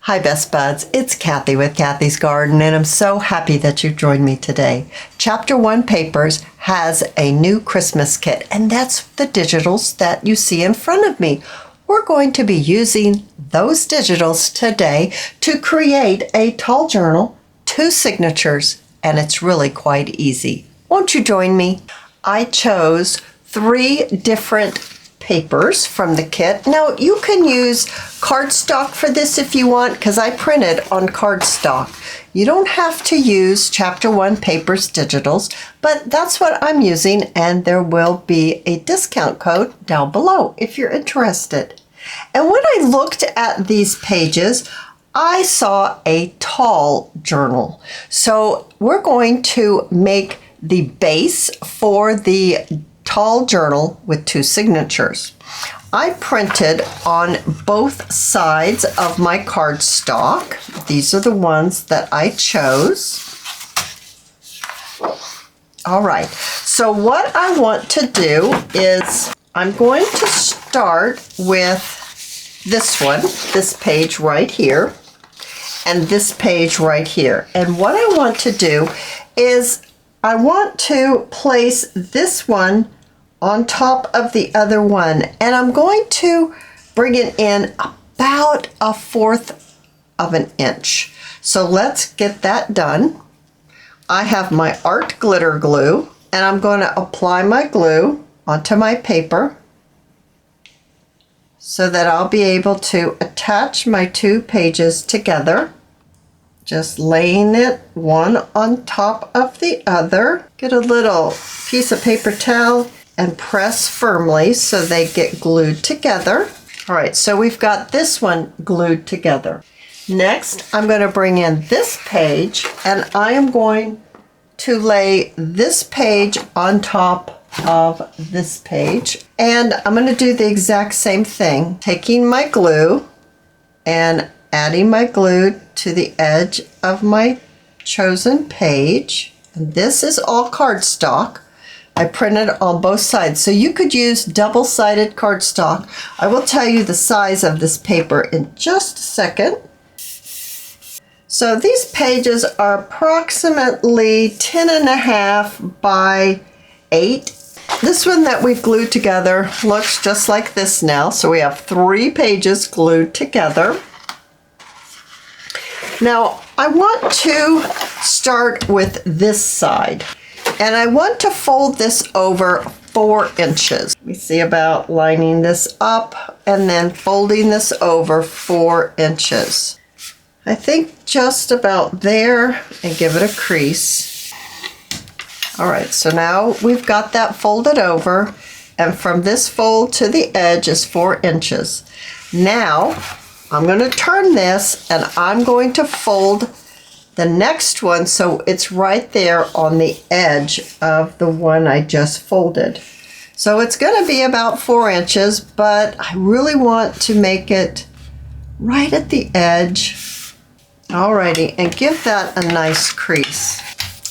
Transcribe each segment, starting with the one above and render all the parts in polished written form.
Hi Best Buds, it's Cathy with Cathy's Garden, and I'm so happy that you joined me today. Chapter 1 Papers has a new Christmas kit, and that's the digitals that you see in front of me. We're going to be using those digitals today to create a tall journal, 2 signatures, and it's really quite easy. Won't you join me? I chose 3 different papers from the kit. Now you can use cardstock for this if you want, because I printed on cardstock. You don't have to use Chapter 1 Papers digitals, but that's what I'm using, and there will be a discount code down below if you're interested. And when I looked at these pages, I saw a tall journal. So we're going to make the base for the tall journal with 2 signatures. I printed on both sides of my cardstock. These are the ones that I chose. All right, so what I want to do is I'm going to start with this one, this page right here, and this page right here. And what I want to do is I want to place this one on top of the other one, and I'm going to bring it in about 1/4 of an inch. So let's get that done. I have my art glitter glue, and I'm going to apply my glue onto my paper so that I'll be able to attach my 2 pages together. Just laying it one on top of the other. Get a little piece of paper towel and press firmly so they get glued together. All right, so we've got this one glued together. Next, I'm going to bring in this page, and I am going to lay this page on top of this page. And I'm going to do the exact same thing, taking my glue and adding my glue to the edge of my chosen page. And this is all cardstock. I printed on both sides, so you could use double-sided cardstock. I will tell you the size of this paper in just a second. So these pages are approximately 10.5 by 8. This one that we've glued together looks just like this now. So we have 3 pages glued together. Now I want to start with this side. And I want to fold this over 4 inches. We see about lining this up and then folding this over 4 inches. I think just about there, and give it a crease. All right, so now we've got that folded over, and from this fold to the edge is 4 inches. Now I'm going to turn this, and I'm going to fold the next one so it's right there on the edge of the one I just folded. So it's going to be about 4 inches, but I really want to make it right at the edge. Alrighty, and give that a nice crease.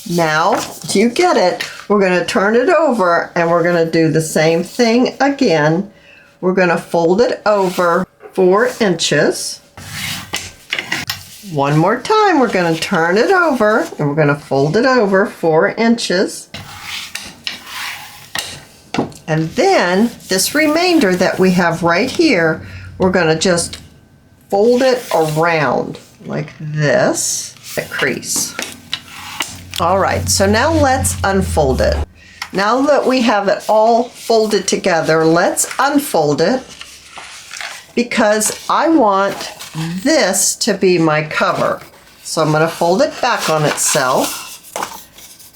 Now, you get it, we're going to turn it over, and we're going to do the same thing again. We're going to fold it over 4 inches. One more time, we're going to turn it over, and we're going to fold it over 4 inches. And then this remainder that we have right here, we're going to just fold it around like this, a crease. All right, so now let's unfold it. Now that we have it all folded together, let's unfold it, because I want this to be my cover. So I'm going to fold it back on itself,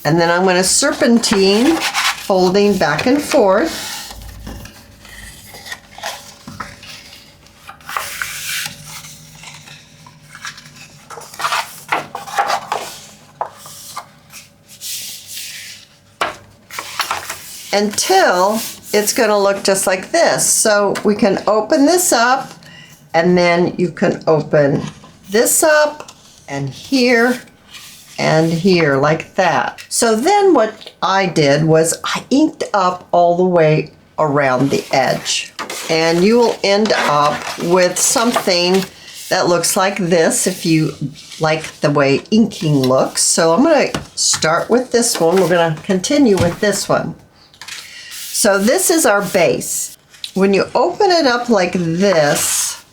and then I'm going to serpentine, folding back and forth. Until it's going to look just like this. So we can open this up, and then you can open this up and here like that. So then what I did was I inked up all the way around the edge, and you will end up with something that looks like this if you like the way inking looks. So I'm going to start with this one. We're going to continue with this one. So this is our base. When you open it up like this,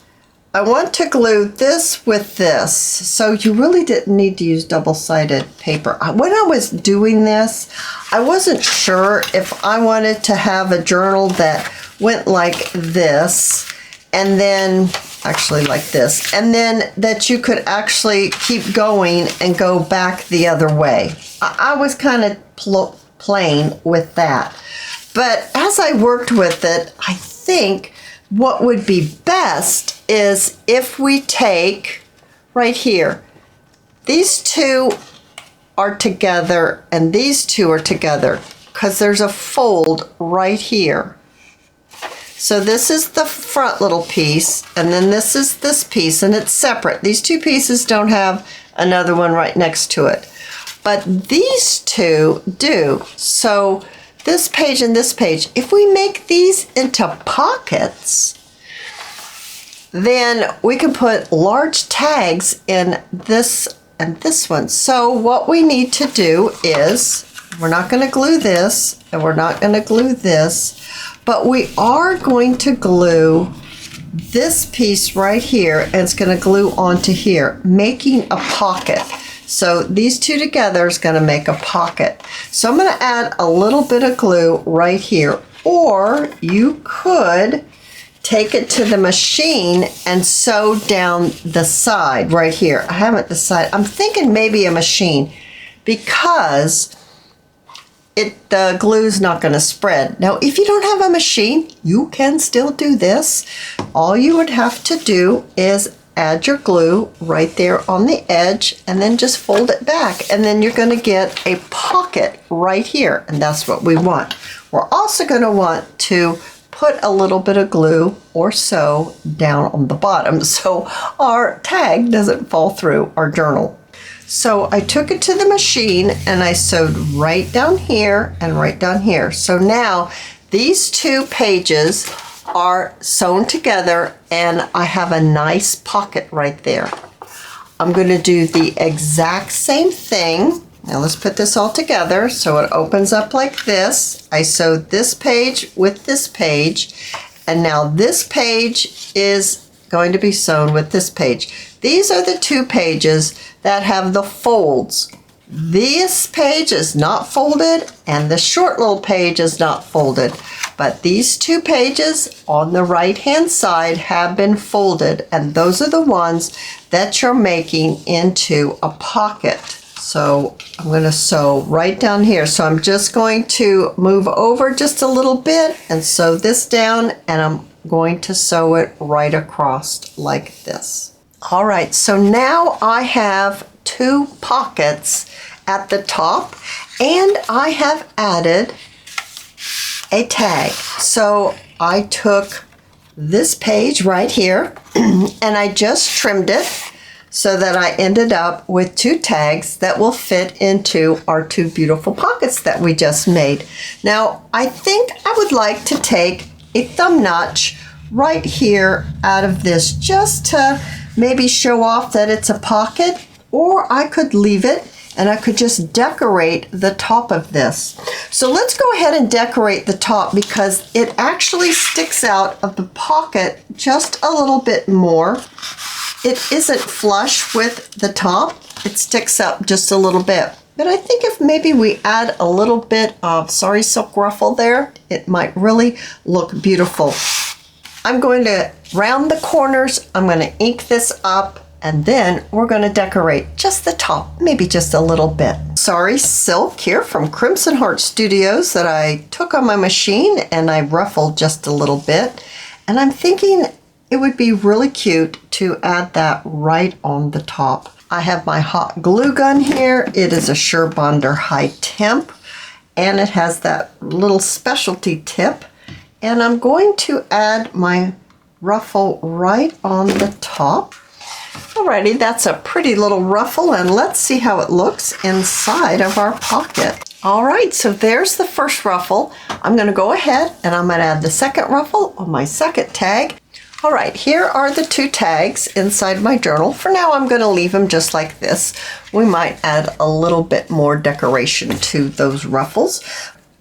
I want to glue this with this. So you really didn't need to use double-sided paper. When I was doing this, I wasn't sure if I wanted to have a journal that went like this, and then actually like this, and then that you could actually keep going and go back the other way. I was kind of playing with that. But as I worked with it, I think what would be best is if we take right here, these two are together and these two are together because there's a fold right here. So this is the front little piece, and then this is this piece, and it's separate. These two pieces don't have another one right next to it, but these two do. So this page and this page, if we make these into pockets, then we can put large tags in this and this one. So what we need to do is, we're not going to glue this, and we're not going to glue this, but we are going to glue this piece right here, and it's going to glue onto here, making a pocket. So these two together is going to make a pocket. So I'm going to add a little bit of glue right here, or you could take it to the machine and sew down the side right here. I haven't decided. I'm thinking maybe a machine, because the glue's not going to spread. Now, if you don't have a machine, you can still do this. All you would have to do is add your glue right there on the edge, and then just fold it back, and then you're going to get a pocket right here, and that's what we want. We're also going to want to put a little bit of glue or sew down on the bottom so our tag doesn't fall through our journal. So I took it to the machine and I sewed right down here and right down here. So now these two pages are sewn together and I have a nice pocket right there. I'm going to do the exact same thing. Now let's put this all together so it opens up like this. I sewed this page with this page, and now this page is going to be sewn with this page. These are the two pages that have the folds. This page is not folded and the short little page is not folded, but these two pages on the right hand side have been folded, and those are the ones that you're making into a pocket. So I'm going to sew right down here. So I'm just going to move over just a little bit and sew this down, and I'm going to sew it right across like this. All right, so now I have two pockets at the top, and I have added a tag. So I took this page right here and I just trimmed it so that I ended up with two tags that will fit into our two beautiful pockets that we just made. Now, I think I would like to take a thumb notch right here out of this just to maybe show off that it's a pocket, or I could leave it and I could just decorate the top of this. So let's go ahead and decorate the top, because it actually sticks out of the pocket just a little bit more. It isn't flush with the top. It sticks up just a little bit. But I think if maybe we add a little bit of sari silk ruffle there, it might really look beautiful. I'm going to round the corners. I'm going to ink this up, and then we're going to decorate just the top, maybe just a little bit. Sari silk here from Crimson Heart Studios that I took on my machine and I ruffled just a little bit. And I'm thinking it would be really cute to add that right on the top. I have my hot glue gun here. It is a Surebonder High Temp, and it has that little specialty tip. And I'm going to add my ruffle right on the top. Alrighty, that's a pretty little ruffle, and let's see how it looks inside of our pocket. Alright, so there's the first ruffle. I'm going to go ahead and I'm going to add the second ruffle on my second tag. All right, here are the 2 tags inside my journal. For now, I'm going to leave them just like this. We might add a little bit more decoration to those ruffles.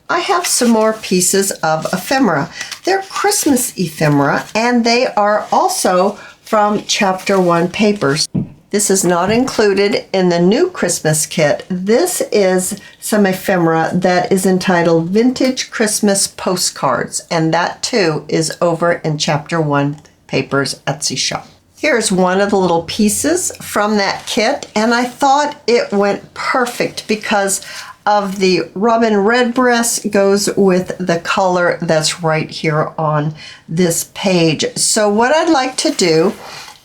I have some more pieces of ephemera. They're Christmas ephemera, and they are also from Chapter 1 papers. This is not included in the new Christmas kit. This is some ephemera that is entitled Vintage Christmas Postcards, and that too is over in Chapter 1 Papers Etsy shop. Here's one of the little pieces from that kit, and I thought it went perfect because of the robin redbreast goes with the color that's right here on this page. So what I'd like to do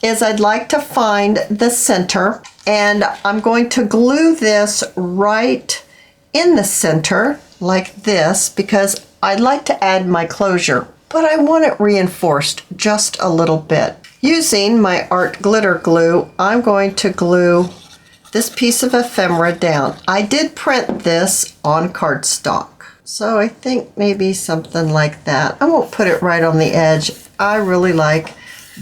is I'd like to find the center, and I'm going to glue this right in the center like this because I'd like to add my closure, but I want it reinforced just a little bit. Using my art glitter glue, I'm going to glue this piece of ephemera down. I did print this on cardstock, so I think maybe something like that. I won't put it right on the edge. I really like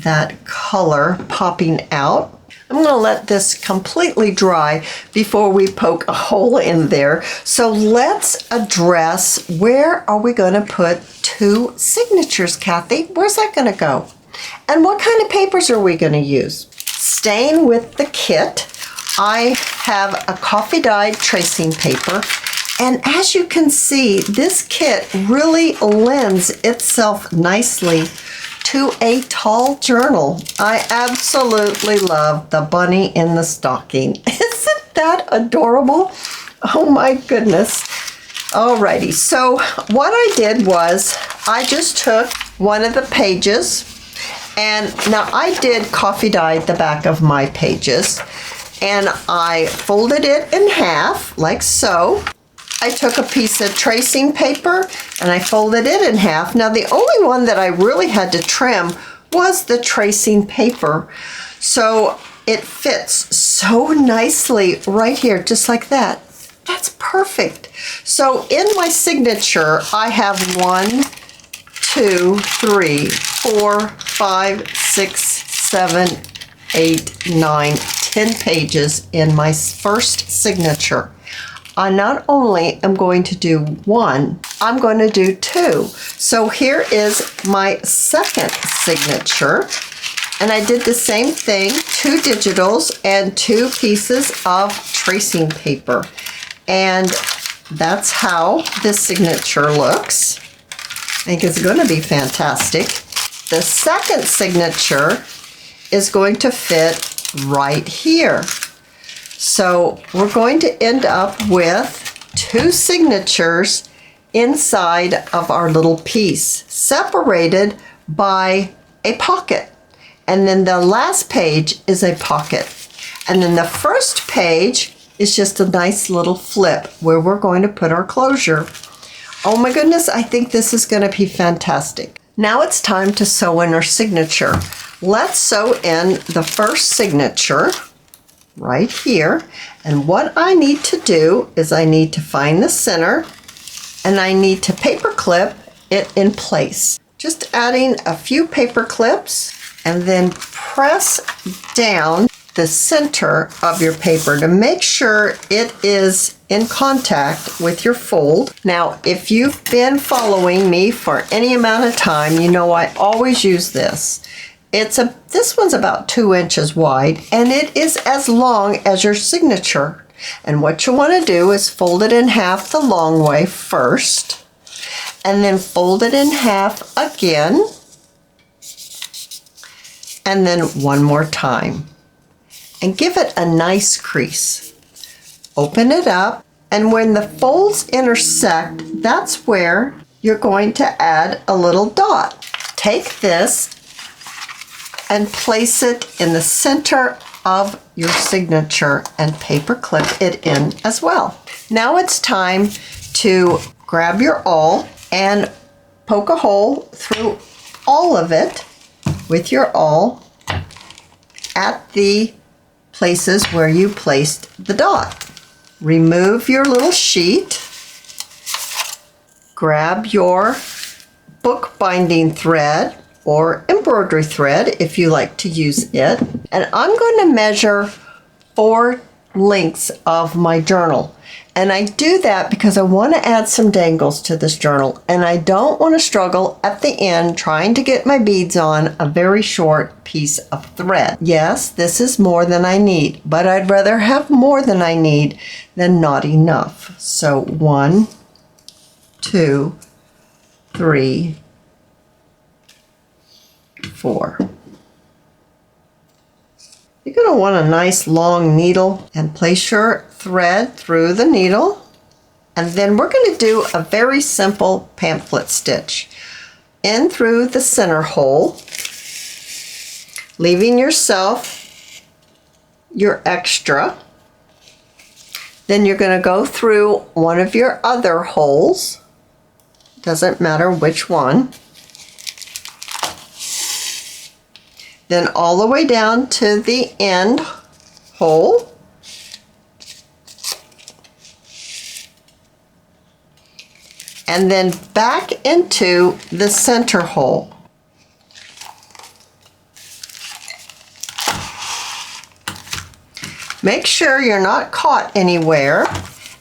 that color popping out. I'm going to let this completely dry before we poke a hole in there. So let's address, where are we going to put 2 signatures, Cathy? Where's that going to go? And what kind of papers are we going to use? Staying with the kit, I have a coffee dyed tracing paper. And as you can see, this kit really lends itself nicely to a tall journal. I absolutely love the bunny in the stocking. Isn't that adorable? Oh my goodness. Alrighty, so what I did was I just took one of the pages, and now I did coffee dye the back of my pages, and I folded it in half like so. I took a piece of tracing paper and I folded it in half. Now the only one that I really had to trim was the tracing paper. So it fits so nicely right here, just like that. That's perfect. So in my signature, I have 1, 2, 3, 4, 5, 6, 7, 8, 9, 10 pages in my first signature. I not only am going to do 1, I'm going to do 2. So here is my second signature. And I did the same thing, 2 digitals and 2 pieces of tracing paper. And that's how this signature looks. I think it's going to be fantastic. The second signature is going to fit right here. So we're going to end up with 2 signatures inside of our little piece, separated by a pocket. And then the last page is a pocket. And then the first page is just a nice little flip where we're going to put our closure. Oh my goodness, I think this is going to be fantastic. Now it's time to sew in our signature. Let's sew in the first signature right here. And what I need to do is I need to find the center, and I need to paper clip it in place. Just adding a few paper clips, and then press down the center of your paper to make sure it is in contact with your fold. Now, if you've been following me for any amount of time, you know I always use this. This one's about 2 inches wide, and it is as long as your signature. And what you want to do is fold it in half the long way first, and then fold it in half again, and then one more time. And give it a nice crease. Open it up, and when the folds intersect, that's where you're going to add a little dot. Take this and place it in the center of your signature and paper clip it in as well. Now it's time to grab your awl and poke a hole through all of it with your awl at the places where you placed the dot. Remove your little sheet, grab your book binding thread or embroidery thread if you like to use it. And I'm going to measure 4 lengths of my journal. And I do that because I want to add some dangles to this journal, and I don't want to struggle at the end trying to get my beads on a very short piece of thread. Yes, this is more than I need, but I'd rather have more than I need than not enough. So 1, 2, 3, 4. You're going to want a nice long needle and place your thread through the needle. And then we're going to do a very simple pamphlet stitch. In through the center hole, leaving yourself your extra. Then you're going to go through one of your other holes. Doesn't matter which one. Then all the way down to the end hole. And then back into the center hole. Make sure you're not caught anywhere.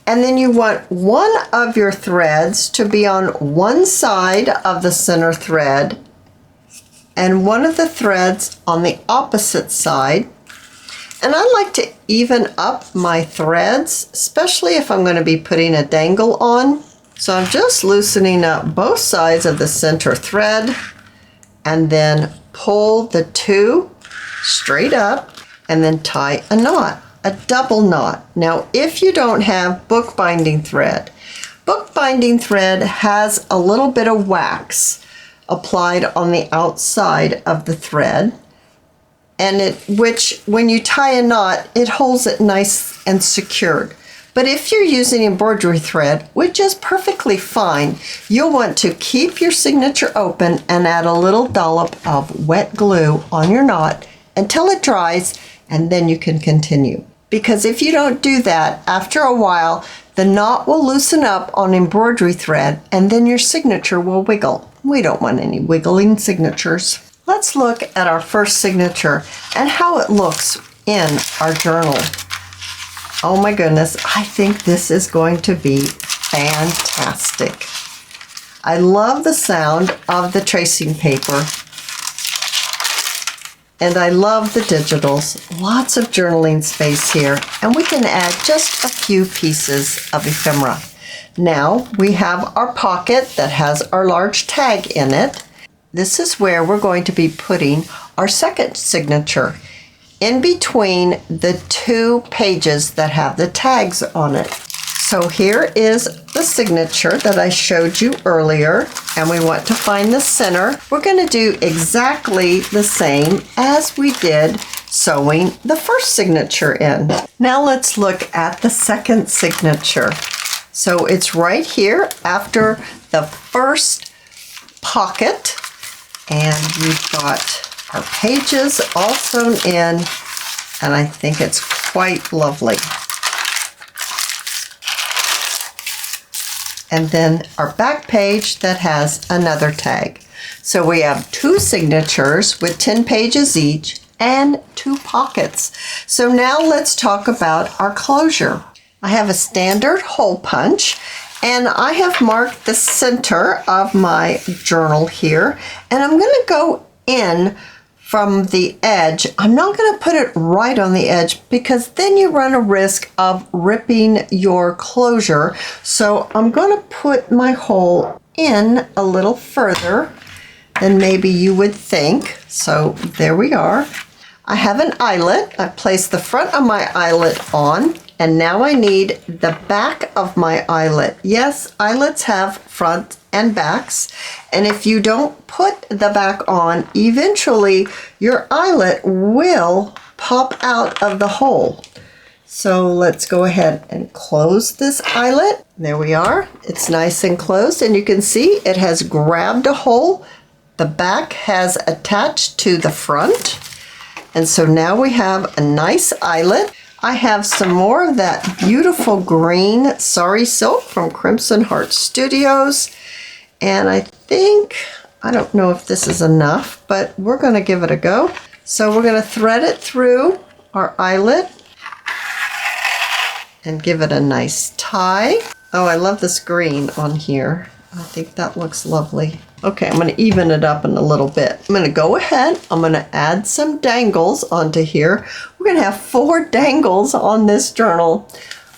And then you want one of your threads to be on one side of the center thread and one of the threads on the opposite side. And I like to even up my threads, especially if I'm going to be putting a dangle on. So I'm just loosening up both sides of the center thread and then pull the 2 straight up and then tie a knot, a double knot. Now, if you don't have bookbinding thread has a little bit of wax applied on the outside of the thread, and which when you tie a knot, it holds it nice and secured. But if you're using embroidery thread, which is perfectly fine, you'll want to keep your signature open and add a little dollop of wet glue on your knot until it dries, and then you can continue. Because if you don't do that, after a while, the knot will loosen up on embroidery thread and then your signature will wiggle. We don't want any wiggling signatures. Let's look at our first signature and how it looks in our journal. Oh my goodness, I think this is going to be fantastic. I love the sound of the tracing paper. And I love the digitals. Lots of journaling space here. And we can add just a few pieces of ephemera. Now we have our pocket that has our large tag in it. This is where we're going to be putting our second signature, in between the 2 pages that have the tags on it. So here is the signature that I showed you earlier, and we want to find the center. We're going to do exactly the same as we did sewing the first signature in. Now let's look at the second signature. So it's right here after the first pocket, and we've got our pages all sewn in, and I think it's quite lovely. And then our back page that has another tag. So we have 2 signatures with 10 pages each and 2 pockets. So now let's talk about our closure. I have a standard hole punch, and I have marked the center of my journal here, and I'm going to go in from the edge. I'm not going to put it right on the edge because then you run a risk of ripping your closure. So I'm going to put my hole in a little further than maybe you would think. So there we are. I have an eyelet. I placed the front of my eyelet on, and now I need the back of my eyelet. Yes, eyelets have front and backs, and if you don't put the back on, eventually your eyelet will pop out of the hole. So let's go ahead and close this eyelet. There we are. It's nice and closed, and you can see it has grabbed a hole. The back has attached to the front, and so now we have a nice eyelet. I have some more of that beautiful green sari silk from Crimson Heart Studios. And I think I don't know if this is enough, but we're going to give it a go. So we're going to thread it through our eyelet and give it a nice tie. Oh, I love this green on here. I think that looks lovely. Okay, I'm going to even it up in a little bit. I'm going to go ahead. I'm going to add some dangles onto here. We're going to have 4 dangles on this journal.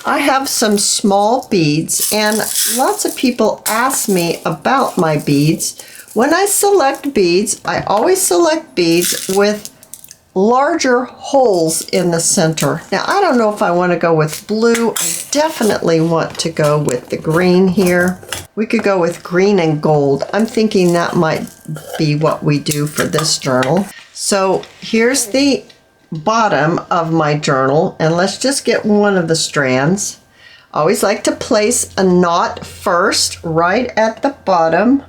I have some small beads, and lots of people ask me about my beads. When I select beads, I always select beads with larger holes in the center. Now, I don't know if I want to go with blue. I definitely want to go with the green here. We could go with green and gold. I'm thinking that might be what we do for this journal. So here's the bottom of my journal, and let's just get one of the strands. I always like to place a knot first right at the bottom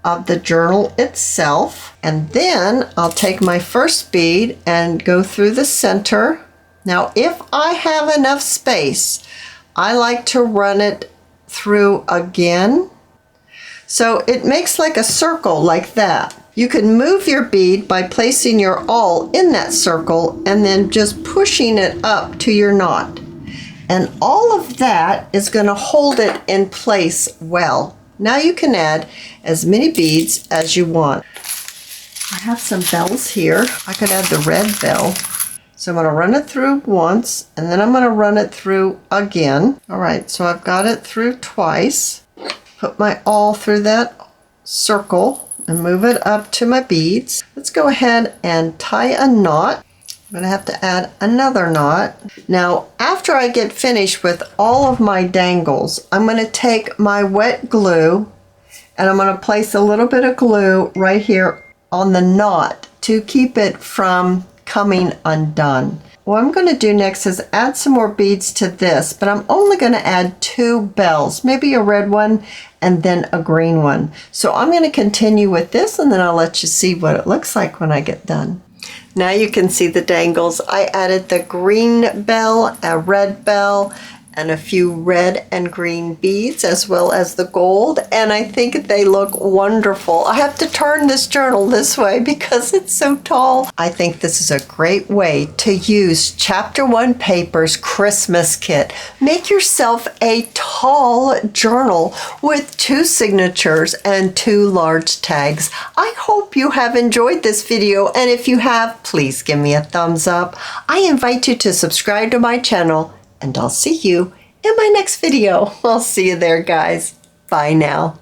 of the journal itself, and then I'll take my first bead and go through the center. Now, if I have enough space, I like to run it through again, so it makes like a circle like that. You can move your bead by placing your awl in that circle and then just pushing it up to your knot, and all of that is going to hold it in place well. Now you can add as many beads as you want. I have some bells here. I could add the red bell. So I'm going to run it through once, and then I'm going to run it through again. All right, so I've got it through twice. Put my awl through that circle and move it up to my beads. Let's go ahead and tie a knot. I'm going to have to add another knot. Now, after I get finished with all of my dangles, I'm going to take my wet glue and I'm going to place a little bit of glue right here on the knot to keep it from coming undone. What I'm going to do next is add some more beads to this, but I'm only going to add 2 bells, maybe a red one and then a green one. So I'm going to continue with this, and then I'll let you see what it looks like when I get done. Now you can see the dangles. I added the green bell, a red bell, and a few red and green beads, as well as the gold, and I think they look wonderful. I have to turn this journal this way because it's so tall. I think this is a great way to use Chapter 1 Paper's Christmas kit. Make yourself a tall journal with 2 signatures and 2 large tags. I hope you have enjoyed this video, and if you have, please give me a thumbs up. I invite you to subscribe to my channel, and I'll see you in my next video. I'll see you there, guys. Bye now.